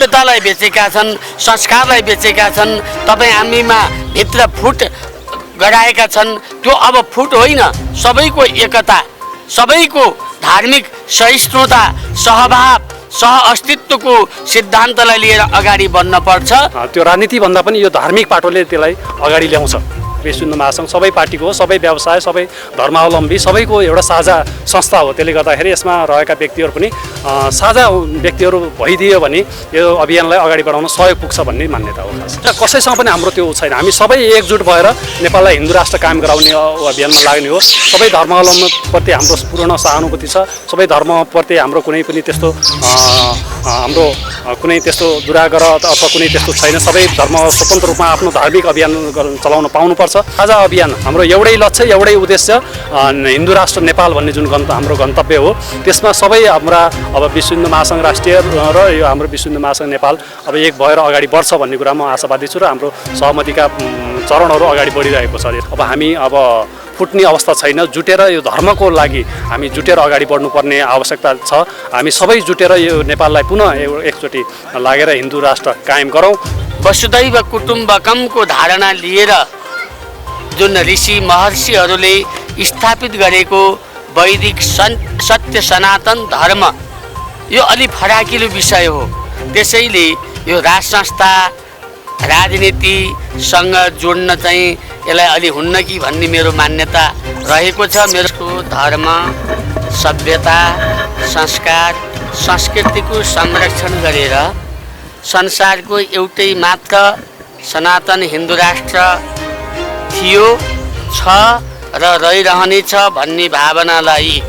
सभ्यतालाई बेचेका छन्, संस्कारलाई बेचेका छन्, तपाईँ हामीमा भित्र फुट गराएका छन्। त्यो अब फुट होइन, सबैको एकता, सबैको धार्मिक सहिष्णुता, सहभाव, सह अस्तित्वको सिद्धान्तलाई लिएर अगाडि बढ्न पर्छ। त्यो राजनीति भन्दा पनि यो धार्मिक पाटोले त्यसलाई अगाडि ल्याउँछ। विश्व हिन्दू महासङ्घ सबै पार्टीको हो, सबै व्यवसाय, सबै धर्मावलम्बी सबैको एउटा साझा संस्था हो। त्यसले गर्दाखेरि यसमा रहेका व्यक्तिहरू पनि साझा व्यक्तिहरू भइदियो भने यो अभियानलाई अगाडि बढाउन सहयोग पुग्छ भन्ने मान्यता हो। खास कसैसँग पनि हाम्रो त्यो छैन, हामी सबै एकजुट भएर नेपाललाई हिन्दू राष्ट्र कायम गराउने अभियानमा लाग्ने हो। सबै धर्मावलम्बीप्रति हाम्रो पूर्ण सहानुभूति छ, सबै धर्मप्रति हाम्रो कुनै पनि त्यस्तो हाम्रो कुनै त्यस्तो दुराग्रह अथवा कुनै त्यस्तो छैन। सबै धर्म स्वतन्त्र रूपमा आफ्नो धार्मिक अभियान चलाउन पाउनुपर्छ। साझा अभियान हाम्रो एउटै लक्ष्य, एउटै उद्देश्य, हिन्दू राष्ट्र नेपाल भन्ने जुन हाम्रो गन्तव्य हो, त्यसमा सबै हाम्रा अब विश्व हिन्दू महासङ्घ राष्ट्रिय र यो हाम्रो विश्व हिन्दू महासङ्घ नेपाल अब एक भएर अगाडि बढ्छ भन्ने कुरा म आशावादी छु र हाम्रो सहमतिका चरणहरू अगाडि बढिरहेको छ। अब हामी अब फुट्ने अवस्था छैन, जुटेर यो धर्मको लागि हामी जुटेर अगाडि बढ्नुपर्ने आवश्यकता छ। हामी सबै जुटेर यो नेपाललाई पुनः एकचोटि लागेर हिन्दू राष्ट्र कायम गरौँ। वसुधैव कुटुम्बकमको धारणा लिएर जुन ऋषि महर्षिहरूले स्थापित गरेको वैदिक सत्य सनातन धर्म यो अलि फराकिलो विषय हो। त्यसैले यो राज संस्था राजनीतिसँग जोड्न चाहिँ यसलाई अलि हुन्न कि भन्ने मेरो मान्यता रहेको छ। मेरो धर्म, सभ्यता, संस्कार, संस्कृतिको संरक्षण गरेर संसारको एउटै मात्र सनातन हिन्दू राष्ट्र थियो, छ र रहिरहनेछ भन्ने भावनालाई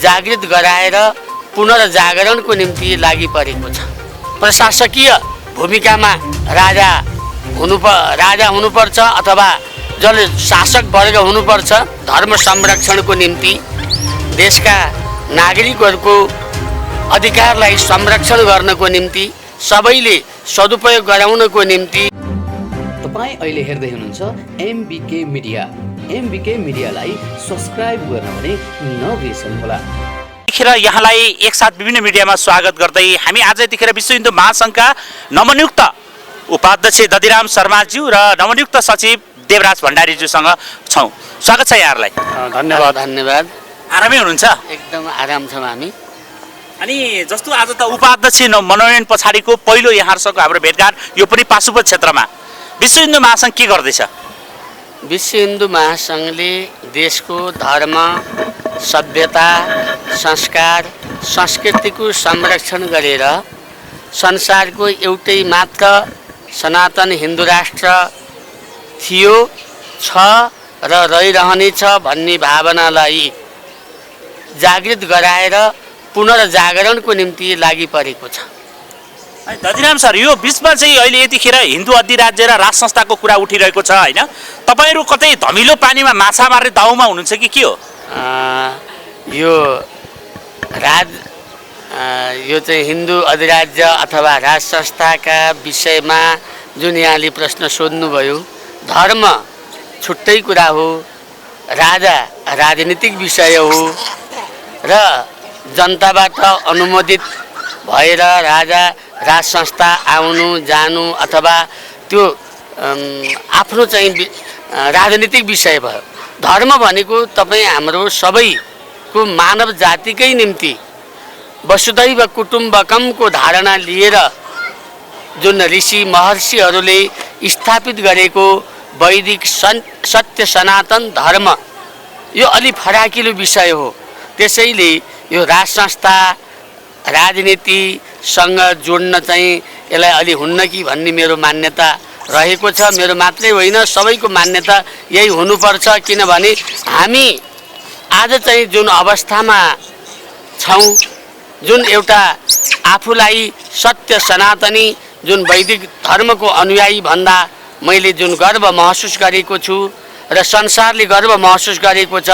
जागृत गराएर पुनर्जागरणको निम्ति लागि परेको छ। प्रशासकीय भूमिकामा राजा हुनुपर्छ अथवा जसले शासक वर्ग हुनुपर्छ। धर्म संरक्षणको निम्ति देशका नागरिकहरूको अधिकारलाई संरक्षण गर्नको निम्ति सबैले सदुपयोग गराउनको निम्ति। तपाईँ अहिले हेर्दै हुनुहुन्छ एमबीके मिडिया। एमबीके मिडियालाई सब्स्क्राइब गर्न भने नबिर्सनुहोला। यतिखेर यहाँलाई एकसाथ विभिन्न मिडियामा स्वागत गर्दै हामी आज यतिखेर विश्व हिन्दू महासङ्घका नवनियुक्त उपाध्यक्ष दधिराम शर्माज्यू र नवनियुक्त सचिव देवराज भण्डारीज्यूसँग छौँ। स्वागत छ यहाँहरूलाई। धन्यवाद। धन्यवाद। आरामै हुनुहुन्छ? एकदम आराम छौँ हामी। अनि जस्तो आज त उपाध्यक्ष मनोनयन पछाडिको पहिलो यहाँहरूसँग हाम्रो भेटघाट, यो पनि पाशुपत क्षेत्रमा विश्व हिन्दू महासङ्घ के गर्दैछ? विश्व हिन्दू महासङ्घले देशको धर्म, सभ्यता, संस्कार, संस्कृतिको संरक्षण गरेर संसारको एउटै मात्र सनातन हिन्दू राष्ट्र थियो, छ र रहिरहनेछ भन्ने भावनालाई जागृत गराएर पुनर्जागरणको निम्ति लागि परेको छ। दधिराम सर, यो बिचमा चाहिँ अहिले यतिखेर हिन्दू अधिराज्य र राज संस्थाको कुरा उठिरहेको छ होइन? तपाईँहरू कतै धमिलो पानीमा माछा मार्ने दाउमा हुनुहुन्छ कि के हो? यो चाहिँ हिन्दू अधिराज्य अथवा राज संस्थाका विषयमा जुन यहाँले प्रश्न सोध्नुभयो, धर्म छुट्टै कुरा हो, राजा राजनीतिक विषय हो र जनताबाट अनुमोदित भएर राज संस्था आउनु जानु अथवा त्यो आफ्नो चाहिँ राजनीतिक विषय भयो। धर्म भनेको तपाईँ हाम्रो सबैको मानव जातिकै निम्ति वसुधैव कुटुम्बकमको धारणा लिएर जुन ऋषि महर्षिहरूले स्थापित गरेको वैदिक सत्य सनातन धर्म यो अलि फराकिलो विषय हो। त्यसैले यो राज संस्था राजनीतिसँग जोड्न चाहिँ यसलाई अलि हुन्न कि भन्ने मेरो मान्यता रहेको छ। मेरो मात्रै होइन, सबैको मान्यता यही हुनुपर्छ। किनभने हामी आज चाहिँ जुन अवस्थामा छौँ, जुन एउटा आफूलाई सत्य सनातनी जुन वैदिक धर्मको अनुयायी भन्दा मैले जुन गर्व महसुस गरेको छु र संसारले गर्व महसुस गरेको छ।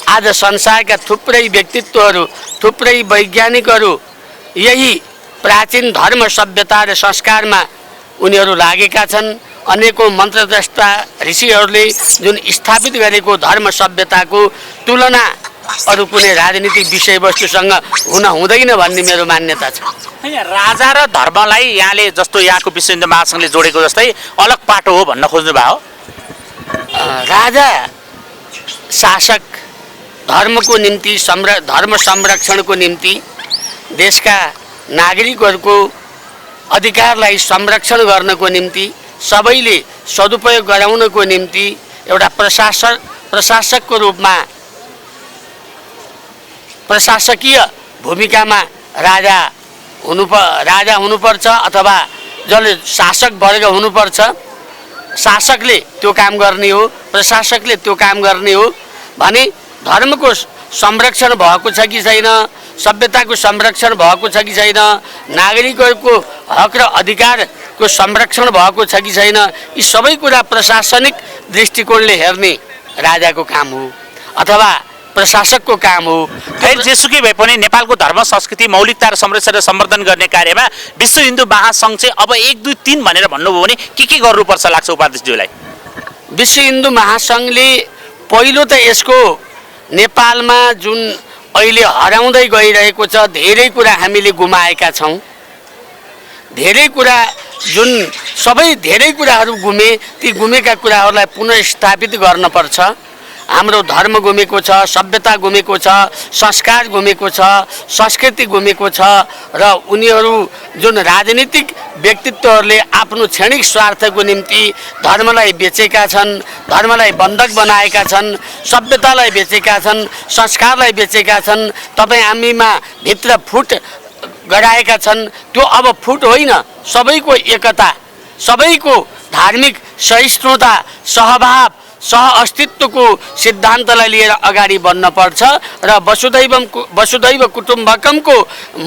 आज संसारका थुप्रै व्यक्तित्वहरू, थुप्रै वैज्ञानिकहरू यही प्राचीन धर्म, सभ्यता र संस्कारमा उनीहरू लागेका छन्। अनेकौं मन्त्रद्रष्टा ऋषिहरूले जुन स्थापित गरेको धर्म सभ्यताको तुलना अरू कुनै राजनीतिक विषयवस्तुसँग हुन हुँदैन भन्ने मेरो मान्यता छ। होइन, राजा र धर्मलाई यहाँले जस्तो यहाँको विश्व हिन्दू महासङ्घले जोडेको जस्तै अलग पाटो हो भन्न खोज्नु भयो। राजा शासक धर्मको निम्ति धर्म संरक्षणको निम्ति देशका नागरिकहरूको अधिकारलाई संरक्षण गर्नको निम्ति सबैले सदुपयोग गराउनको निम्ति एउटा प्रशासकको रूपमा प्रशासकीय भूमिकामा राजा हुनुपर्छ अथवा जसले शासक वर्ग हुनुपर्छ। शासकले त्यो काम गर्ने हो, प्रशासकले त्यो काम गर्ने हो भने धर्मको संरक्षण भएको छ कि छैन, सभ्यताको संरक्षण भएको छ कि छैन, नागरिकहरूको हक र अधिकारको संरक्षण भएको छ कि छैन, यी सबै कुरा प्रशासनिक दृष्टिकोणले हेर्ने राजाको काम हो अथवा प्रशासकको काम हो। खैर जेसुकै भए पनि नेपालको धर्म संस्कृति मौलिकता र संरक्षण र सम्वर्धन गर्ने कार्यमा विश्व हिन्दू महासङ्घ चाहिँ अब 1 2 3 भनेर भन्नुभयो भने के गर्नुपर्छ लाग्छ उपाध्यक्षज्यूलाई? विश्व हिन्दू महासङ्घले पहिलो त यसको नेपालमा जुन अहिले हराउँदै गइरहेको छ, धेरै कुरा हामीले गुमाएका छौँ। धेरै कुराहरू गुमे, ती गुमेका कुराहरूलाई पुनर्स्थापित गर्नुपर्छ। हाम्रो धर्म गुमेको छ, सभ्यता गुमेको छ, संस्कार गुमेको छ, संस्कृति गुमेको छ र उनीहरू जुन राजनीतिक व्यक्तित्वहरूले आफ्नो क्षणिक स्वार्थको निम्ति धर्मलाई बेचेका छन्, धर्मलाई बन्धक बनाएका छन्, सभ्यतालाई बेचेका छन्, संस्कारलाई बेचेका छन्, तपाईँ हामीमा भित्र फुट गराएका छन्। त्यो अब फुट होइन, सबैको एकता, सबैको धार्मिक सहिष्णुता, सहभाव, सह अस्तित्वको सिद्धान्तलाई लिएर अगाडि बढ्नुपर्छ र वसुधैव कुटुम्बकमको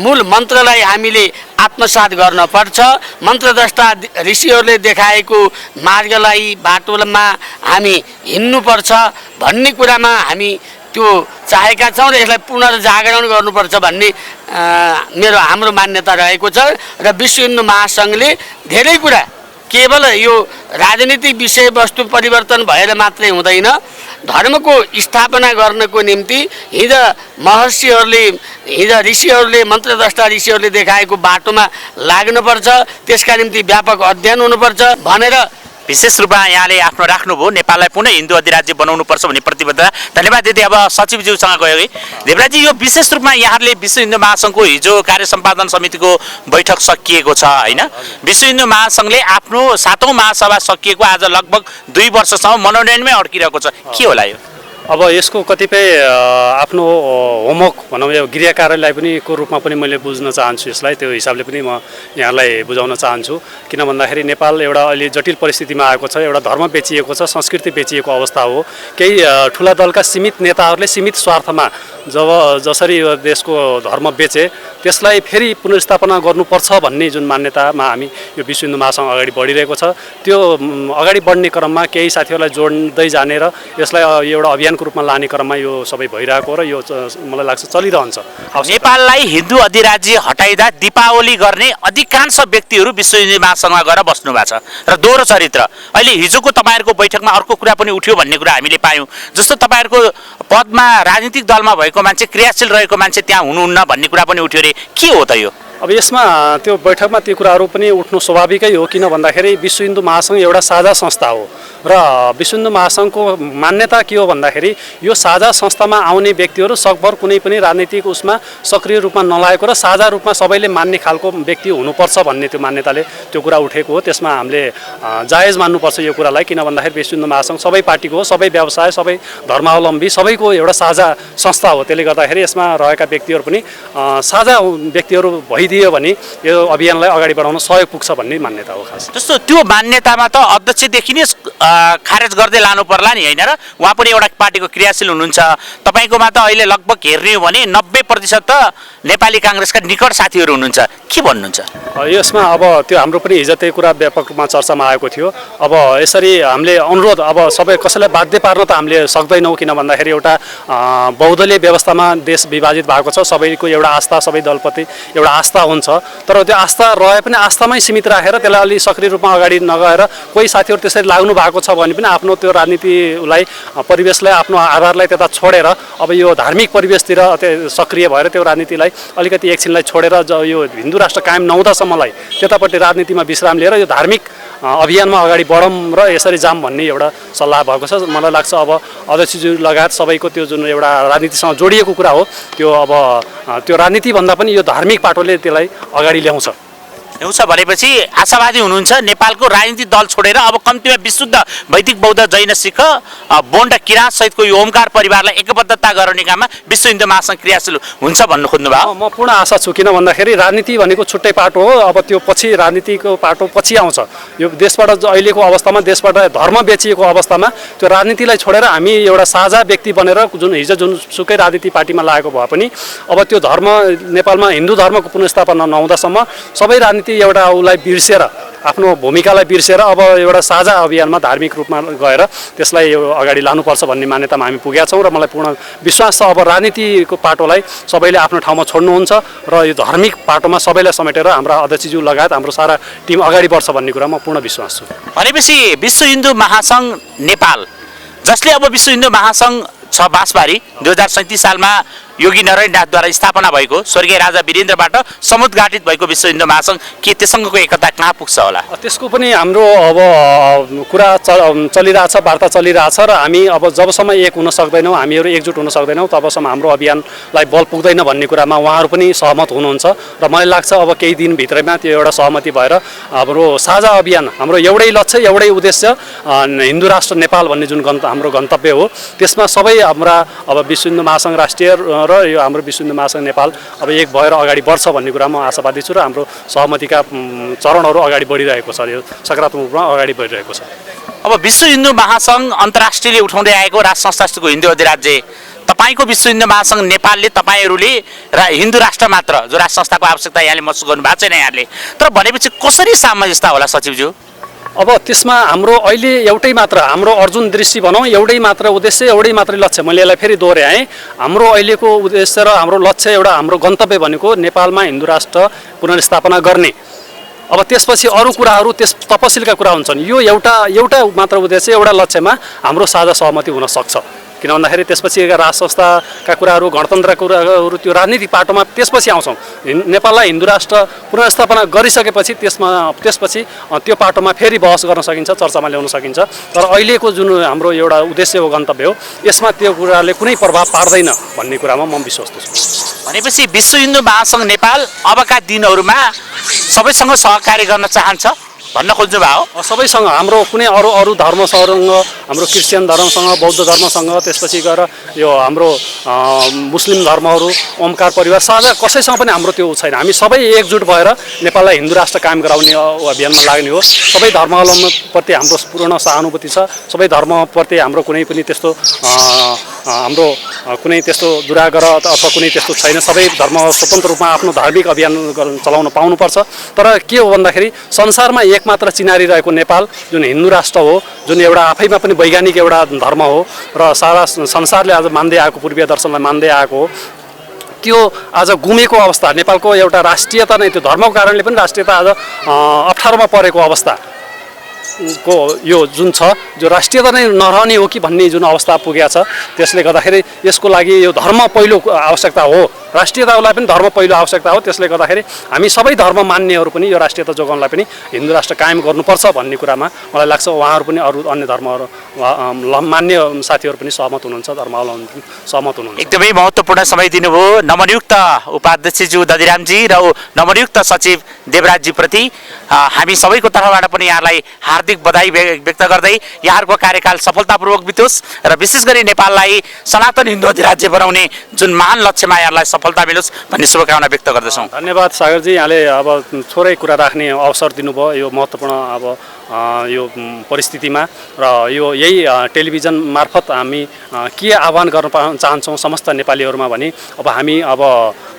मूल मन्त्रलाई हामीले आत्मसात गर्नुपर्छ। मन्त्रद्रष्टा ऋषिहरूले देखाएको मार्गलाई, बाटोमा हामी हिँड्नुपर्छ भन्ने कुरामा हामी त्यो चाहेका छौँ र यसलाई पुनर्जागरण गर्नुपर्छ भन्ने हाम्रो मान्यता रहेको छ। र विश्व हिन्दू महासङ्घले धेरै कुरा केवल यो राजनीतिक विषयवस्तु परिवर्तन भएर मात्रै हुँदैन, धर्मको स्थापना गर्नको निम्ति हिजो ऋषिहरूले मन्त्रद्रष्टा ऋषिहरूले देखाएको बाटोमा लाग्नुपर्छ, त्यसका निम्ति व्यापक अध्ययन हुनुपर्छ भनेर विशेष रूपमा यहाँले आफ्नो राख्नुभयो। नेपाललाई पुनः हिन्दू अधिराज्य बनाउनुपर्छ भन्ने प्रतिबद्धता। धन्यवाद दिदी। अब सचिवज्यूसँग गयो है देवराजी, यो विशेष रूपमा यहाँहरूले विश्व हिन्दू महासङ्घको हिजो कार्य सम्पादन समितिको बैठक सकिएको छ होइन? विश्व हिन्दू महासङ्घले आफ्नो 7औं महासभा सकिएको आज लगभग 2 वर्षसम्म मनोनयनमै अड्किरहेको छ, के होला यो? अब यसको कतिपय आफ्नो होमवर्क भनौँ यो गृह कार्यालय पनि को रूपमा पनि मैले बुझ्न चाहन्छु यसलाई, त्यो हिसाबले पनि म यहाँलाई बुझाउन चाहन्छु। किन भन्दाखेरि नेपाल एउटा अहिले जटिल परिस्थितिमा आएको छ, एउटा धर्म बेचिएको छ, संस्कृति बेचिएको अवस्था हो। केही ठुला दलका सीमित नेताहरूले सीमित स्वार्थमा जसरी यो देशको धर्म बेचे त्यसलाई फेरि पुनर्स्थापना गर्नुपर्छ भन्ने जुन मान्यतामा हामी यो विश्व हिन्दू महासङ्घ अगाडि बढिरहेको छ, त्यो अगाडि बढ्ने क्रममा केही साथीहरूलाई जोड्दै जाने र यसलाई एउटा अभियानको रूपमा लाने क्रममा यो सबै भइरहेको र यो मलाई लाग्छ चलिरहन्छ। नेपाललाई हिन्दू अधिराज्य हटाइदा दीपावली गर्ने अधिकांश व्यक्तिहरू विश्व हिन्दू महासङ्घमा गएर बस्नु भएको छ र दोहोरो चरित्र। अहिले हिजोको तपाईँहरूको बैठकमा अर्को कुरा पनि उठ्यो भन्ने कुरा हामीले पायौँ, जस्तो तपाईँहरूको पदमा राजनीतिक दलमा भएको मान्छे, क्रियाशील रहेको मान्छे त्यहाँ हुनुहुन्न भन्ने कुरा पनि उठ्यो रे, के हो त यो? अब यसमा त्यो बैठकमा त्यो कुराहरू पनि उठ्नु स्वाभाविकै हो। किन भन्दाखेरि विश्व हिन्दू महासङ्घ एउटा साझा संस्था हो र विश्व हिन्दू महासङ्घको मान्यता के हो भन्दाखेरि यो साझा संस्थामा आउने व्यक्तिहरू सकभर कुनै पनि राजनीतिक उसमा सक्रिय रूपमा नलागेको र साझा रूपमा सबैले मान्ने खालको व्यक्ति हुनुपर्छ भन्ने त्यो मान्यताले त्यो कुरा उठेको हो। त्यसमा हामीले जायज मान्नुपर्छ यो कुरालाई। किन भन्दाखेरि विश्व हिन्दू महासङ्घ सबै पार्टीको हो, सबै व्यवसाय, सबै धर्मावलम्बी सबैको एउटा साझा संस्था हो। त्यसले गर्दाखेरि यसमा रहेका व्यक्तिहरू पनि साझा व्यक्तिहरू भइदियो भने यो अभियानलाई अगाडि बढाउन सहयोग पुग्छ भन्ने मान्यता हो खास। जस्तो त्यो मान्यतामा त अध्यक्षदेखि नै खारेज गर्दै लानु पर्ला नि होइन र? उहाँ पनि एउटा पार्टीको क्रियाशील हुनुहुन्छ। तपाईँकोमा त अहिले लगभग हेर्ने हो भने 90% त नेपाली काङ्ग्रेसका निकट साथीहरू हुनुहुन्छ। के भन्नुहुन्छ? यसमा अब त्यो हाम्रो पनि हिजो त्यही कुरा व्यापक रूपमा चर्चामा आएको थियो। अब यसरी हामीले अनुरोध अब सबै कसैलाई बाध्य पार्न त हामीले सक्दैनौँ, किन भन्दाखेरि एउटा बहुदलीय व्यवस्थामा देश विभाजित भएको छ। सबैको एउटा आस्था, सबै दलप्रति एउटा आस्था हुन्छ, तर त्यो आस्था रहे पनि आस्थामै सीमित राखेर त्यसलाई अलि सक्रिय रूपमा अगाडि नगएर कोही साथीहरू त्यसरी लाग्नु भएको छ भने पनि आफ्नो त्यो राजनीतिलाई परिवेशलाई आफ्नो आधारलाई त्यता छोडेर अब यो धार्मिक परिवेशतिर सक्रिय भएर त्यो राजनीतिलाई अलिकति एकछिनलाई छोडेर यो हिन्दू राष्ट्र कायम नहुँदासम्मलाई त्यतापट्टि राजनीतिमा विश्राम लिएर यो धार्मिक अभियानमा अगाडि बढौँ र यसरी जाम भन्ने एउटा सल्लाह भएको छ। मलाई लाग्छ अब अध्यक्षज्यू लगायत सबैको त्यो जुन एउटा राजनीतिसँग जोडिएको कुरा हो, त्यो अब त्यो राजनीतिभन्दा पनि यो धार्मिक पाटोले त्यसलाई अगाडि ल्याउँछ भनेपछि आशावादी हुनुहुन्छ नेपालको राजनीतिक दल छोडेर अब कम्तीमा विशुद्ध वैदिक बौद्ध जैन सिख बोन्ड किराँत सहितको यो ओमकार परिवारलाई एकबद्धता गराउने काममा विश्व हिन्दू महासङ्घ क्रियाशील हुन्छ भन्नु खोज्नुभयो? म पूर्ण आशा छु, किन भन्दाखेरि राजनीति भनेको छुट्टै पाटो हो। अब त्यो पछि राजनीतिको पाटो पछि आउँछ। यो देशबाट अहिलेको अवस्थामा देशबाट धर्म बेचिएको अवस्थामा त्यो राजनीतिलाई छोडेर हामी एउटा साझा व्यक्ति बनेर जुन हिजो जुनसुकै राजनीति पार्टीमा लागेको भए पनि अब त्यो धर्म नेपालमा हिन्दू धर्मको पुनर्स्थापना नहुँदासम्म सबै राजनीति एउटा उसलाई बिर्सेर आफ्नो भूमिकालाई बिर्सेर अब एउटा साझा अभियानमा धार्मिक रूपमा गएर त्यसलाई अगाडि लानुपर्छ भन्ने मान्यतामा हामी पुगेका छौँ र मलाई पूर्ण विश्वास छ अब राजनीतिको पाटोलाई सबैले आफ्नो ठाउँमा छोड्नुहुन्छ र यो धार्मिक पाटोमा सबैलाई समेटेर हाम्रा अध्यक्षज्यू लगायत हाम्रो सारा टिम अगाडि बढ्छ भन्ने कुरामा पूर्ण विश्वास छु। भनेपछि विश्व हिन्दू महासङ्घ नेपाल, जसले अब विश्व हिन्दू महासङ्घ छ बाँसबारी 2037 सालमा योगी नारायण दासद्वारा स्थापना भएको स्वर्गीय राजा वीरेन्द्रबाट समुद्घाटित भएको विश्व हिन्दू महासङ्घ के त्यससँगको एकता कहाँ पुग्छ होला? त्यसको पनि हाम्रो अब कुरा चलिरहेछ, वार्ता चलिरहेछ र हामी अब जबसम्म एक हुन सक्दैनौँ, हामीहरू एकजुट हुन सक्दैनौँ तबसम्म हाम्रो अभियानलाई बल पुग्दैन भन्ने कुरामा उहाँहरू पनि सहमत हुनुहुन्छ र मलाई लाग्छ अब केही दिनभित्रैमा त्यो एउटा सहमति भएर हाम्रो साझा अभियान, हाम्रो एउटै लक्ष्य एउटै उद्देश्य हिन्दू राष्ट्र नेपाल भन्ने जुन हाम्रो गन्तव्य हो, त्यसमा सबै हाम्रा अब विश्व हिन्दू महासङ्घ राष्ट्रिय र यो हाम्रो विश्व हिन्दू महासङ्घ नेपाल अब एक भएर अगाडि बढ्छ भन्ने कुरामा आशावादी छु र हाम्रो सहमतिका चरणहरू अगाडि बढिरहेको छ, यो सकारात्मक रूपमा अगाडि बढिरहेको छ। अब विश्व हिन्दू महासङ्घ अन्तर्राष्ट्रियले उठाउँदै आएको राज संस्थाको हिन्दू अधिराज्य तपाईँको विश्व हिन्दू महासङ्घ नेपालले तपाईँहरूले हिन्दू राष्ट्र मात्र जो राज संस्थाको आवश्यकता यहाँले महसुस गर्नु भएको छैन यहाँले, तर भनेपछि कसरी सामञ्जस्य होला सचिवज्यू? अब त्यसमा हाम्रो अहिले एउटै मात्र हाम्रो अर्जुन दृष्टि भनौँ, एउटै मात्र उद्देश्य एउटै मात्रै लक्ष्य, मैले यसलाई फेरि दोहोऱ्याएँ। हाम्रो अहिलेको उद्देश्य र हाम्रो लक्ष्य एउटा हाम्रो गन्तव्य भनेको नेपालमा हिन्दू राष्ट्र पुनर्स्थापना गर्ने। अब त्यसपछि अरू कुराहरू त्यस तपसिलका कुरा हुन्छन्। यो एउटा मात्र उद्देश्य एउटा लक्ष्यमा हाम्रो साझा सहमति हुन सक्छ, किन भन्दाखेरि त्यसपछि राज संस्थाका कुराहरू गणतन्त्रका कुराहरू त्यो राजनीतिक पाटोमा त्यसपछि आउँछौँ। नेपाललाई हिन्दू राष्ट्र पुनर्स्थापना गरिसकेपछि त्यसपछि त्यो पाटोमा फेरि बहस गर्न सकिन्छ, चर्चामा ल्याउन सकिन्छ। तर अहिलेको जुन हाम्रो एउटा उद्देश्य हो, गन्तव्य हो, यसमा त्यो कुराले कुनै प्रभाव पार्दैन भन्ने कुरामा म विश्वस्त छु। भनेपछि विश्व हिन्दू महासङ्घ नेपाल अबका दिनहरूमा सबैसँग सहकार्य गर्न चाहन्छ भन्न खोज्नु भयो? सबैसँग हाम्रो कुनै अरू धर्मसँग, हाम्रो क्रिस्चियन धर्मसँग, बौद्ध धर्मसँग, त्यसपछि गएर यो हाम्रो मुस्लिम धर्महरू, ओमकार परिवार साझा कसैसँग पनि हाम्रो त्यो छैन। हामी सबै एकजुट भएर नेपाललाई हिन्दू राष्ट्र कायम गराउने अभियानमा लाग्ने हो। सबै धर्मावलम्बीप्रति हाम्रो पूर्ण सहानुभूति छ, सबै धर्मप्रति हाम्रो कुनै पनि त्यस्तो हाम्रो कुनै त्यस्तो दुराग्रह अथवा कुनै त्यस्तो छैन। सबै धर्म स्वतन्त्र रूपमा आफ्नो धार्मिक अभियान चलाउन पाउनुपर्छ। तर के हो भन्दाखेरि संसारमा एकमात्र चिनारी रहेको नेपाल जुन हिन्दू राष्ट्र हो, जुन एउटा आफैमा पनि वैज्ञानिक एउटा धर्म हो र सारा संसारले आज मान्दै आएको पूर्वीय दर्शनलाई मान्दै आएको हो, त्यो आज गुमेको अवस्था, नेपालको एउटा राष्ट्रियता नै त्यो धर्मको कारणले पनि राष्ट्रियता आज अप्ठ्यारोमा परेको अवस्था को यो जुन छ, जो राष्ट्रियता नै नरहने हो कि भन्ने जुन अवस्था पुगेको छ, त्यसले गर्दाखेरि यसको लागि यो धर्म पहिलो आवश्यकता हो, राष्ट्रियतालाई पनि धर्म पहिलो आवश्यकता हो। त्यसले गर्दाखेरि हामी सबै धर्म मान्नेहरू पनि यो राष्ट्रियता जोगाउनलाई पनि हिन्दू राष्ट्र कायम गर्नुपर्छ भन्ने कुरामा मलाई लाग्छ उहाँहरू पनि अरू अन्य धर्महरू मान्ने साथीहरू पनि सहमत हुनुहुन्छ, धर्मावलम्बी पनि सहमत हुनुहुन्छ। एकदमै महत्त्वपूर्ण समय दिनुभयो नवनियुक्त उपाध्यक्षज्यू दधिरामजी र नवनियुक्त सचिव देवराजजीप्रति हामी सबैको तर्फबाट पनि यहाँलाई हार्दिक बधाई व्यक्त गर्दै यहाँहरूको कार्यकाल सफलतापूर्वक बितोस् र विशेष गरी नेपाललाई सनातन हिन्दू अधिराज्य बनाउने जुन महान लक्ष्यमा यहाँलाई सफलता मिलोस् भन्ने शुभकामना व्यक्त गर्दछौँ। धन्यवाद सागरजी, यहाँले अब थोरै कुरा राख्ने अवसर दिनुभयो यो महत्त्वपूर्ण अब यो परिस्थितिमा र यो यही टेलिभिजन मार्फत हामी के आह्वान गर्न चाहन्छौँ समस्त नेपालीहरूमा भने अब हामी अब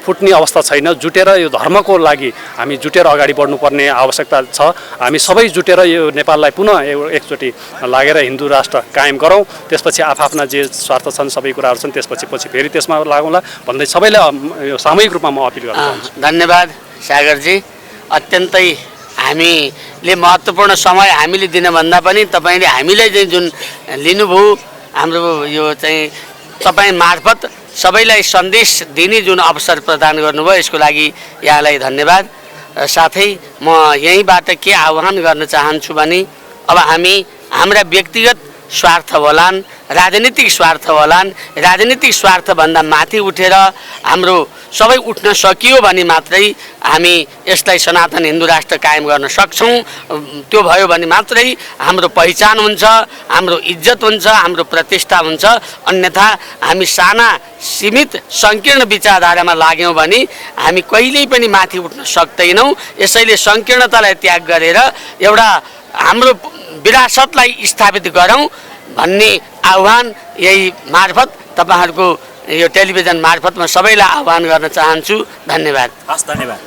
फुट्ने अवस्था छैन। जुटेर यो धर्मको लागि हामी जुटेर अगाडि बढ्नुपर्ने आवश्यकता छ। हामी सबै जुटेर यो नेपाललाई पुनः एकचोटि लागेर हिन्दू राष्ट्र कायम गरौँ। त्यसपछि आफ्ना जे स्वार्थ छन् सबै कुराहरू छन् त्यसपछि फेरि त्यसमा लागौँला भन्दै सबैलाई यो सामूहिक रूपमा म अपिल गर्न चाहन्छु। धन्यवाद सागरजी। अत्यन्तै हामीले महत्त्वपूर्ण समय हामीले दिनभन्दा पनि तपाईँले हामीलाई चाहिँ जुन लिनुभयो हाम्रो यो चाहिँ तपाईँ मार्फत सबैलाई सन्देश दिने जुन अवसर प्रदान गर्नुभयो यसको लागि यहाँलाई धन्यवाद। साथै म यहीँबाट के आह्वान गर्न चाहन्छु भने अब हामी हाम्रा व्यक्तिगत स्वार्थ होलान्, राजनीतिक स्वार्थ होलान्, राजनीतिक स्वार्थभन्दा माथि उठेर हाम्रो सबै उठ्न सकियो भने मात्रै हामी यसलाई सनातन हिन्दू राष्ट्र कायम गर्न सक्छौँ। त्यो भयो भने मात्रै हाम्रो पहिचान हुन्छ, हाम्रो इज्जत हुन्छ, हाम्रो प्रतिष्ठा हुन्छ। अन्यथा हामी साना सीमित सङ्कीर्ण विचारधारामा लाग्यौँ भने हामी कहिल्यै पनि माथि उठ्न सक्दैनौँ। यसैले सङ्कीर्णतालाई त्याग गरेर एउटा हाम्रो विरासतलाई स्थापित गरौँ भन्ने आह्वान यही मार्फत तपाईँहरूको यो टेलिभिजन मार्फत म सबैलाई आह्वान गर्न चाहन्छु। धन्यवाद। हस्, धन्यवाद।